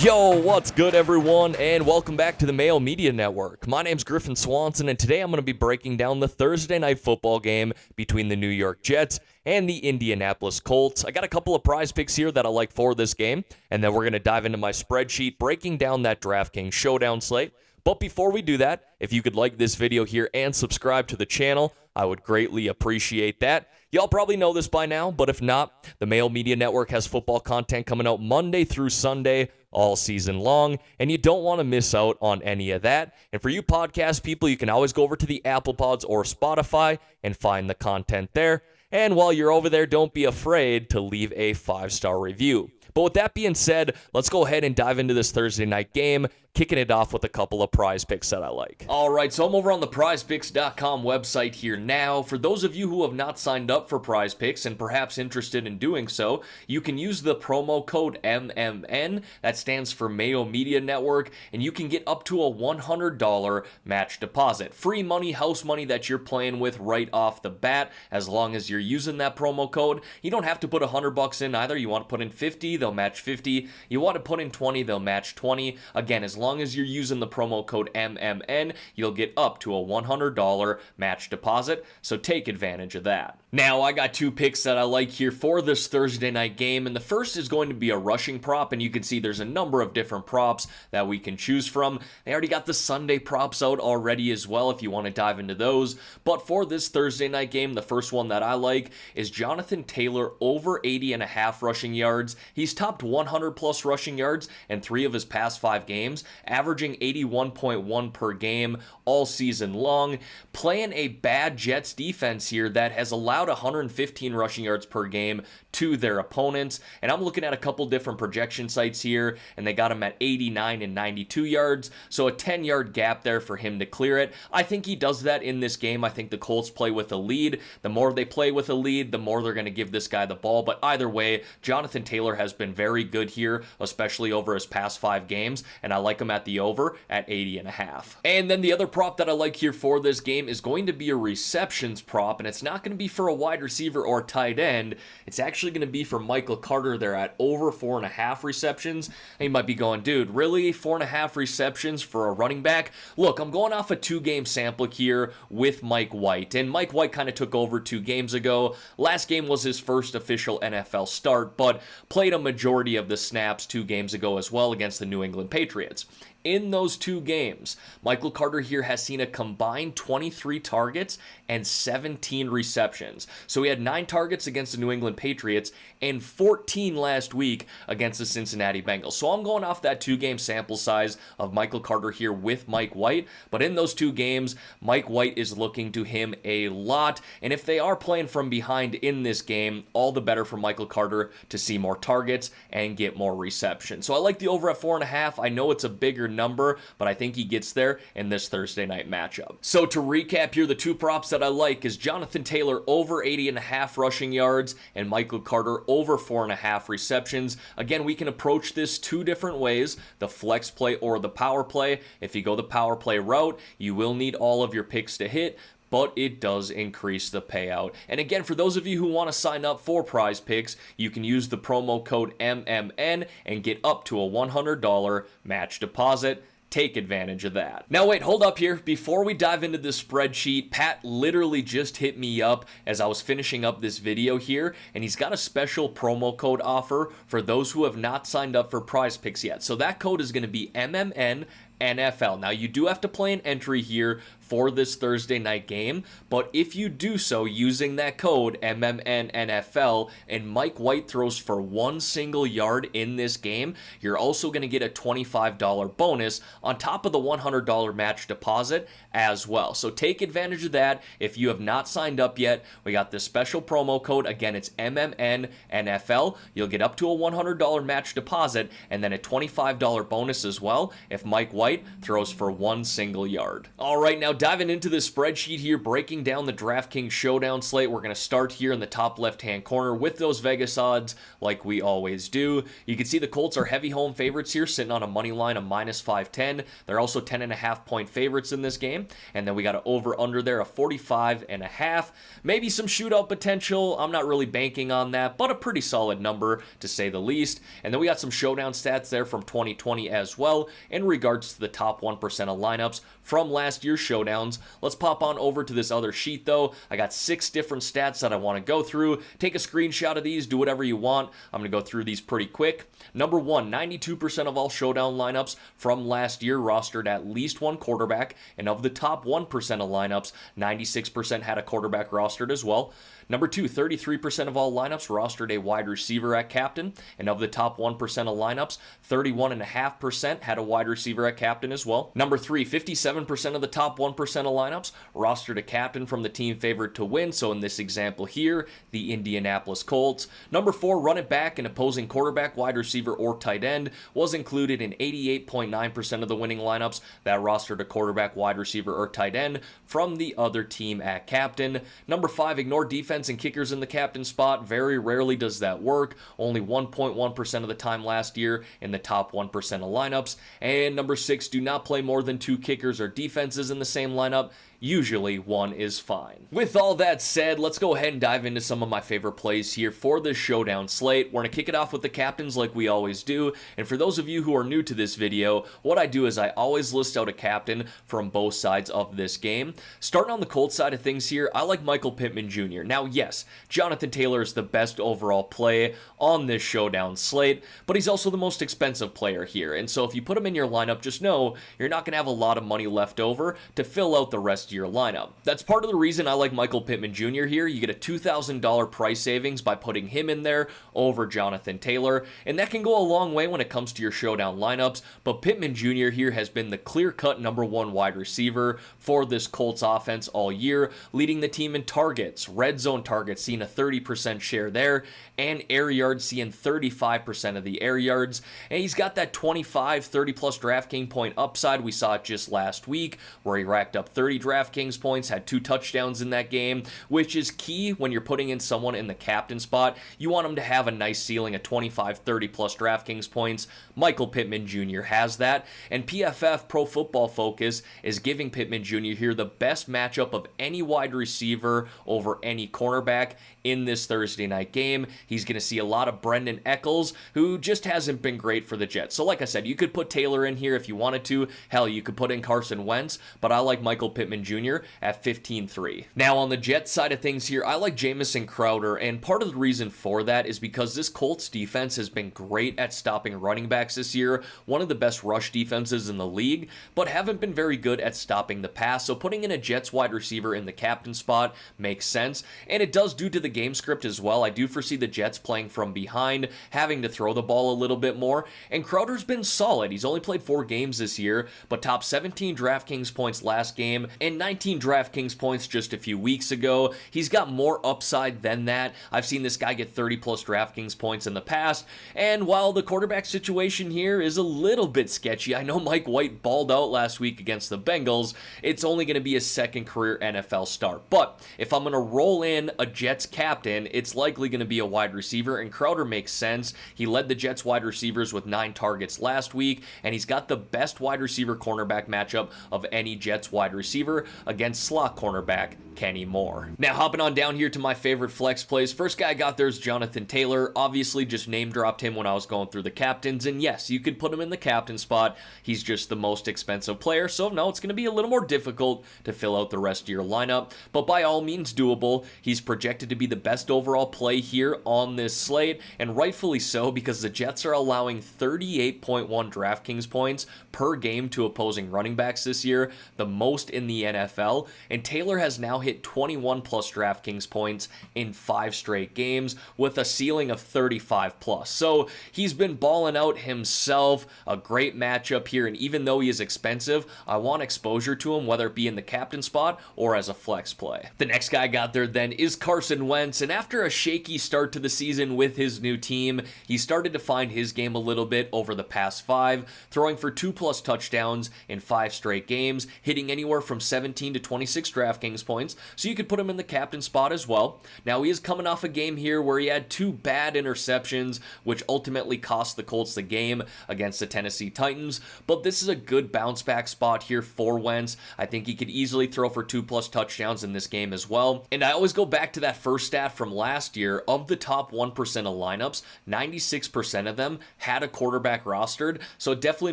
Yo, what's good everyone, and welcome back to the Mayo Media Network. My name's Griffin Swanson, and today I'm going to be breaking down the Thursday night football game between the New York Jets and the Indianapolis Colts. I got a couple of prize picks here that I like for this game, and then we're going to dive into my spreadsheet, breaking down that DraftKings Showdown slate. But before we do that, if you could like this video here and subscribe to the channel, I would greatly appreciate that. Y'all probably know this by now, but if not, the Mayo Media Network has football content coming out Monday through Sunday all season long, and you don't want to miss out on any of that. And for you podcast people, you can always go over to the Apple Pods or Spotify and find the content there. And while you're over there, don't be afraid to leave a 5-star review. But with that being said, let's go ahead and dive into this Thursday night game, kicking it off with a couple of prize picks that I like. All right, so I'm over on the PrizePicks.com website here now. For those of you who have not signed up for Prize Picks and perhaps interested in doing so, you can use the promo code MMN, that stands for Mayo Media Network, and you can get up to a $100 match deposit. Free money, house money that you're playing with right off the bat, as long as you're using that promo code. You don't have to put $100 in either. You want to put in 50, they'll match 50. You want to put in 20, they'll match 20. Again, as long as you're using the promo code MMN, you'll get up to a $100 match deposit, so take advantage of that. Now, I got two picks that I like here for this Thursday night game, and the first is going to be a rushing prop, and you can see there's a number of different props that we can choose from. They already got the Sunday props out already as well if you want to dive into those, but for this Thursday night game, the first one that I like is Jonathan Taylor over 80.5 rushing yards. He's topped 100 plus rushing yards in 3 of his past 5 games, averaging 81.1 per game all season long, playing a bad Jets defense here that has allowed 115 rushing yards per game to their opponents. And I'm looking at a couple different projection sites here, and they got him at 89 and 92 yards, so a 10-yard gap there for him to clear it. I think he does that in this game. I think the Colts play with a lead. The more they play with a lead, the more they're going to give this guy the ball. But either way, Jonathan Taylor has been very good here, especially over his past 5 games, and I like him at the over at 80.5. And then the other prop that I like here for this game is going to be a receptions prop, and it's not going to be for a wide receiver or tight end. It's actually going to be for Michael Carter there at over 4.5 receptions. And you might be going, dude, really? 4.5 receptions for a running back? Look, I'm going off a 2-game sample here with Mike White, and Mike White kind of took over 2 games ago. Last game was his first official NFL start, but played a majority of the snaps 2 games ago as well against the New England Patriots. In those 2 games, Michael Carter here has seen a combined 23 targets and 17 receptions. So he had 9 targets against the New England Patriots and 14 last week against the Cincinnati Bengals. So I'm going off that 2-game sample size of Michael Carter here with Mike White. But in those 2 games, Mike White is looking to him a lot. And if they are playing from behind in this game, all the better for Michael Carter to see more targets and get more receptions. So I like the over at 4.5. I know it's a bigger number, but I think he gets there in this Thursday night matchup. So to recap here, the 2 props that I like is Jonathan Taylor over 80.5 rushing yards and Michael Carter over 4.5 receptions. Again, we can approach this 2 different ways, the flex play or the power play. If you go the power play route, you will need all of your picks to hit, but it does increase the payout. And again, for those of you who want to sign up for Prize Picks, you can use the promo code MMN and get up to a $100 match deposit. Take advantage of that. Now wait, hold up here. Before we dive into this spreadsheet, Pat literally just hit me up as I was finishing up this video here, and he's got a special promo code offer for those who have not signed up for Prize Picks yet. So that code is going to be MMN NFL. Now, you do have to play an entry here for this Thursday night game, but if you do so using that code MMNNFL and Mike White throws for 1 single yard in this game, you're also going to get a $25 bonus on top of the $100 match deposit as well. So take advantage of that. If you have not signed up yet, we got this special promo code. Again, it's MMNNFL. You'll get up to a $100 match deposit and then a $25 bonus as well if Mike White White throws for 1 single yard. All right, now diving into this spreadsheet here, breaking down the DraftKings Showdown slate. We're going to start here in the top left-hand corner with those Vegas odds like we always do. You can see the Colts are heavy home favorites here, sitting on a money line of -510. They're also 10.5-point favorites in this game. And then we got an over-under there of 45.5. Maybe some shootout potential. I'm not really banking on that, but a pretty solid number to say the least. And then we got some showdown stats there from 2020 as well in regards to the top 1% of lineups from last year's showdowns. Let's pop on over to this other sheet though. I got 6 different stats that I want to go through. Take a screenshot of these, do whatever you want. I'm going to go through these pretty quick. Number 1, 92% of all showdown lineups from last year rostered at least one quarterback, and of the top 1% of lineups, 96% had a quarterback rostered as well. Number 2, 33% of all lineups rostered a wide receiver at captain, and of the top 1% of lineups, 31.5% had a wide receiver at captain as well. Number 3, 57% of the top 1% of lineups rostered a captain from the team favored to win, so in this example here, the Indianapolis Colts. Number 4, running back and opposing quarterback, wide receiver, or tight end was included in 88.9% of the winning lineups that rostered a quarterback, wide receiver, or tight end from the other team at captain. Number 5, ignore defense and kickers in the captain spot. Very rarely does that work. Only 1.1% of the time last year in the top 1% of lineups. And number 6, do not play more than 2 kickers or defenses in the same lineup. Usually 1 is fine. With all that said, let's go ahead and dive into some of my favorite plays here for this showdown slate. We're going to kick it off with the captains like we always do. And for those of you who are new to this video, what I do is I always list out a captain from both sides of this game. Starting on the Colts side of things here, I like Michael Pittman Jr. Now, yes, Jonathan Taylor is the best overall play on this showdown slate, but he's also the most expensive player here. And so if you put him in your lineup, just know you're not going to have a lot of money left over to fill out the rest of your lineup. That's part of the reason I like Michael Pittman Jr. here. You get a $2,000 price savings by putting him in there over Jonathan Taylor, and that can go a long way when it comes to your showdown lineups. But Pittman Jr. here has been the clear-cut number 1 wide receiver for this Colts offense all year, leading the team in targets, red zone targets, seeing a 30% share there, and air yards, seeing 35% of the air yards. And he's got that 25, 30-plus DraftKings point upside. We saw it just last week where he racked up 30 DraftKings points, had 2 touchdowns in that game, which is key when you're putting in someone in the captain spot. You want him to have a nice ceiling of 25, 30-plus DraftKings points. Michael Pittman Jr. has that, and PFF, Pro Football Focus, is giving Pittman Jr. here the best matchup of any wide receiver over any cornerback in this Thursday night game. He's going to see a lot of Brendan Eccles, who just hasn't been great for the Jets. So like I said, you could put Taylor in here if you wanted to. Hell, you could put in Carson Wentz, but I like Michael Pittman Jr. at 15-3. Now on the Jets side of things here, I like Jamison Crowder, and part of the reason for that is because this Colts defense has been great at stopping running backs this year, one of the best rush defenses in the league, but haven't been very good at stopping the pass. So putting in a Jets wide receiver in the captain spot makes sense, and it does due to the game script as well. I do foresee the Jets playing from behind, having to throw the ball a little bit more, and Crowder's been solid. He's only played 4 games this year, but top 17 DraftKings points last game and 19 DraftKings points just a few weeks ago. He's got more upside than that. I've seen this guy get 30 plus DraftKings points in the past, and while the quarterback situation here is a little bit sketchy, I know Mike White balled out last week against the Bengals. It's only going to be his second career NFL start, but if I'm going to roll in a Jets captain, it's likely going to be a wide receiver, and Crowder makes sense. He led the Jets wide receivers with 9 targets last week, and he's got the best wide receiver cornerback matchup of any Jets wide receiver against slot cornerback Kenny Moore. Now hopping on down here to my favorite flex plays. First guy I got there is Jonathan Taylor. Obviously just name dropped him when I was going through the captains, and yes, you could put him in the captain spot. He's just the most expensive player, so no, it's going to be a little more difficult to fill out the rest of your lineup, but by all means doable. He's projected to be the best overall play here on this slate, and rightfully so, because the Jets are allowing 38.1 DraftKings points per game to opposing running backs this year, the most in the NFL, and Taylor has now hit 21 plus DraftKings points in 5 straight games with a ceiling of 35 plus. So he's been balling out himself, a great matchup here, and even though he is expensive, I want exposure to him, whether it be in the captain spot or as a flex play. The next guy I got there then is Carson Wentz. Wentz, and after a shaky start to the season with his new team, he started to find his game a little bit over the past 5, throwing for 2+ touchdowns in 5 straight games, hitting anywhere from 17 to 26 DraftKings points, so you could put him in the captain spot as well. Now, he is coming off a game here where he had 2 bad interceptions, which ultimately cost the Colts the game against the Tennessee Titans, but this is a good bounce back spot here for Wentz. I think he could easily throw for 2+ touchdowns in this game as well. And I always go back to that first stat from last year. Of the top 1% of lineups, 96% of them had a quarterback rostered, so it definitely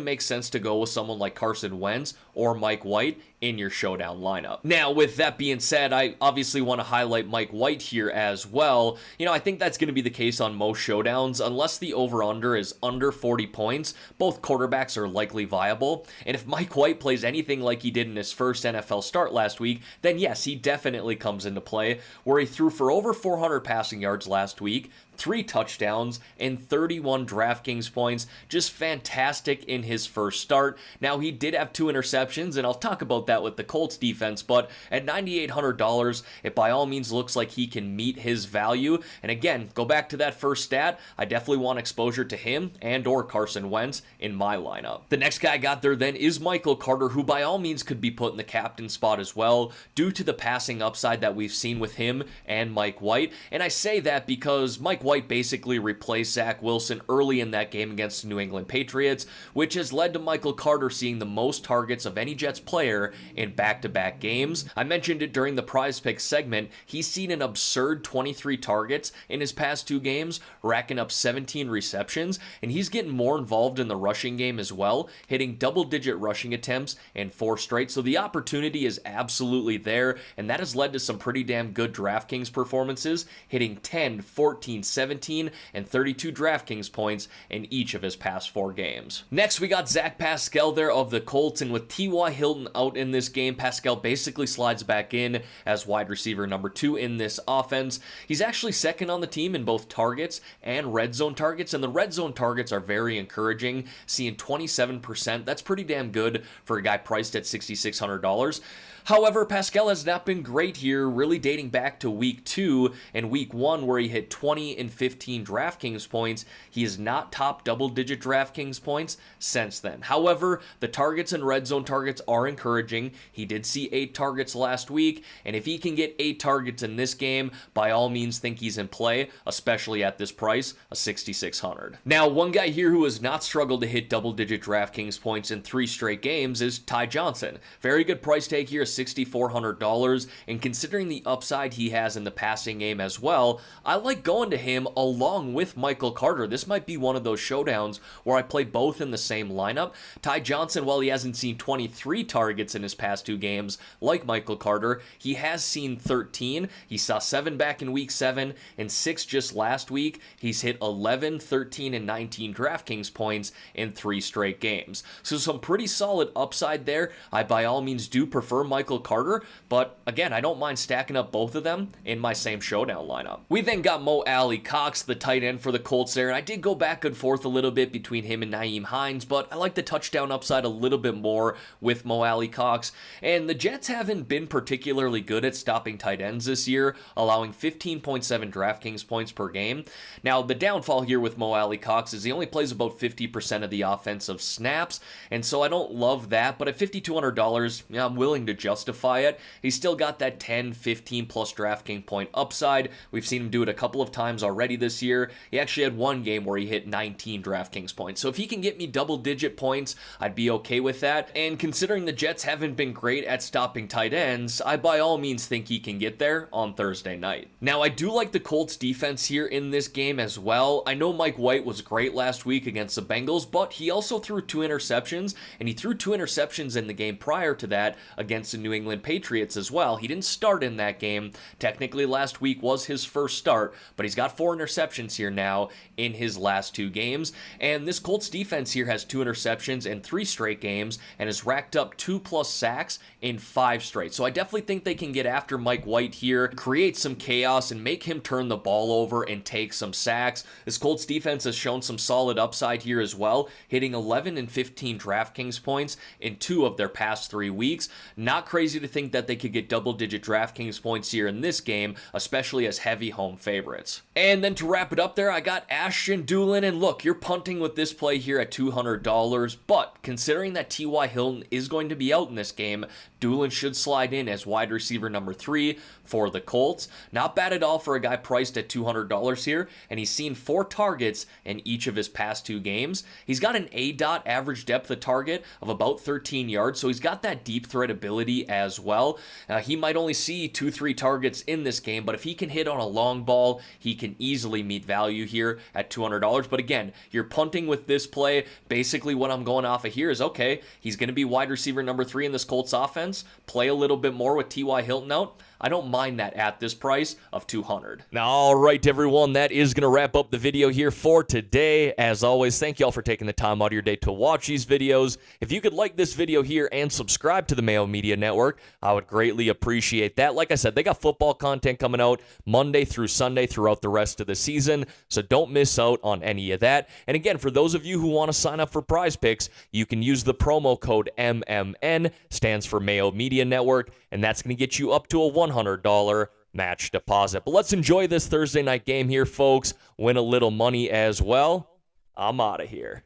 makes sense to go with someone like Carson Wentz or Mike White in your showdown lineup. Now, with that being said, I obviously want to highlight Mike White here as well. I think that's going to be the case on most showdowns. Unless the over-under is under 40 points, both quarterbacks are likely viable. And if Mike White plays anything like he did in his first NFL start last week, then yes, he definitely comes into play, where he threw for over 400 passing yards last week, 3 touchdowns, and 31 DraftKings points. Just fantastic in his first start. Now, he did have 2 interceptions, and I'll talk about that with the Colts defense, but at $9,800, it by all means looks like he can meet his value. And again, go back to that first stat, I definitely want exposure to him and or Carson Wentz in my lineup. The next guy I got there then is Michael Carter, who by all means could be put in the captain spot as well, due to the passing upside that we've seen with him and Mike White. And I say that because Mike White basically replaced Zach Wilson early in that game against the New England Patriots, which has led to Michael Carter seeing the most targets of any Jets player in back-to-back games. I mentioned it during the PrizePicks segment. He's seen an absurd 23 targets in his past 2 games, racking up 17 receptions, and he's getting more involved in the rushing game as well, hitting double-digit rushing attempts in 4 straight, so the opportunity is absolutely there, and that has led to some pretty damn good DraftKings performances, hitting 10, 14, 17, and 32 DraftKings points in each of his past 4 games. Next, we got Zach Pascal there of the Colts, and with T.Y. Hilton out in this game, Pascal basically slides back in as wide receiver number 2 in this offense. He's actually second on the team in both targets and red zone targets, and the red zone targets are very encouraging, seeing 27%. That's pretty damn good for a guy priced at $6,600. However, Pascal has not been great here, really dating back to week 2 and week 1 where he hit 20 and 15 DraftKings points. He has not topped double-digit DraftKings points since then. However, the targets and red zone targets are encouraging. He did see 8 targets last week, and if he can get 8 targets in this game, by all means think he's in play, especially at this price of $6,600. Now, one guy here who has not struggled to hit double-digit DraftKings points in 3 straight games is Ty Johnson. Very good price tag here, $6,400, and considering the upside he has in the passing game as well, I like going to him along with Michael Carter. This might be one of those showdowns where I play both in the same lineup. Ty Johnson, while he hasn't seen 23 targets in his past 2 games like Michael Carter, he has seen 13. He saw 7 back in week 7 and 6 just last week. He's hit 11, 13, and 19 DraftKings points in 3 straight games. So some pretty solid upside there. I by all means do prefer Michael Carter, but again, I don't mind stacking up both of them in my same showdown lineup. We then got Mo Alley-Cox, the tight end for the Colts there, and I did go back and forth a little bit between him and Nyheim Hines, but I like the touchdown upside a little bit more with Mo Alley-Cox, and the Jets haven't been particularly good at stopping tight ends this year, allowing 15.7 DraftKings points per game. Now, the downfall here with Mo Alley-Cox is he only plays about 50% of the offensive snaps, and so I don't love that, but at $5,200, I'm willing to justify it. He's still got that 10, 15 plus DraftKings point upside. We've seen him do it a couple of times already this year. He actually had one game where he hit 19 DraftKings points. So if he can get me double-digit points, I'd be okay with that. And considering the Jets haven't been great at stopping tight ends, I by all means think he can get there on Thursday night. Now, I do like the Colts defense here in this game as well. I know Mike White was great last week against the Bengals, but he also threw 2 interceptions, and he threw 2 interceptions in the game prior to that against the New England Patriots as well. He didn't start in that game. Technically, last week was his first start, but he's got 4 interceptions here now in his last 2 games. And this Colts defense here has 2 interceptions in 3 straight games and has racked up 2+ sacks in 5 straight. So I definitely think they can get after Mike White here, create some chaos, and make him turn the ball over and take some sacks. This Colts defense has shown some solid upside here as well, hitting 11 and 15 DraftKings points in 2 of their past 3 weeks. Not crazy to think that they could get double-digit DraftKings points here in this game, especially as heavy home favorites. And then to wrap it up there, I got Ashton Dulin, and look, you're punting with this play here at $200, but considering that T.Y. Hilton is going to be out in this game, Dulin should slide in as wide receiver number 3 for the Colts. Not bad at all for a guy priced at $200 here, and he's seen 4 targets in each of his past 2 games. He's got an A-dot average depth of target of about 13 yards, so he's got that deep threat ability as well. He might only see 2-3 targets in this game, but if he can hit on a long ball, he can easily meet value here at $200. But again, you're punting with this play. Basically what I'm going off of here is, okay, he's going to be wide receiver number 3 in this Colts offense. Play a little bit more with T.Y. Hilton out. I don't mind that at this price of $200. Now, all right, everyone, that is going to wrap up the video here for today. As always, thank you all for taking the time out of your day to watch these videos. If you could like this video here and subscribe to the Mayo Media Network, I would greatly appreciate that. Like I said, they got football content coming out Monday through Sunday throughout the rest of the season, so don't miss out on any of that. And again, for those of you who want to sign up for PrizePicks, you can use the promo code MMN, stands for Mayo Media Network, and that's going to get you up to a $100 match deposit. But let's enjoy this Thursday night game here, folks. Win a little money as well. I'm out of here.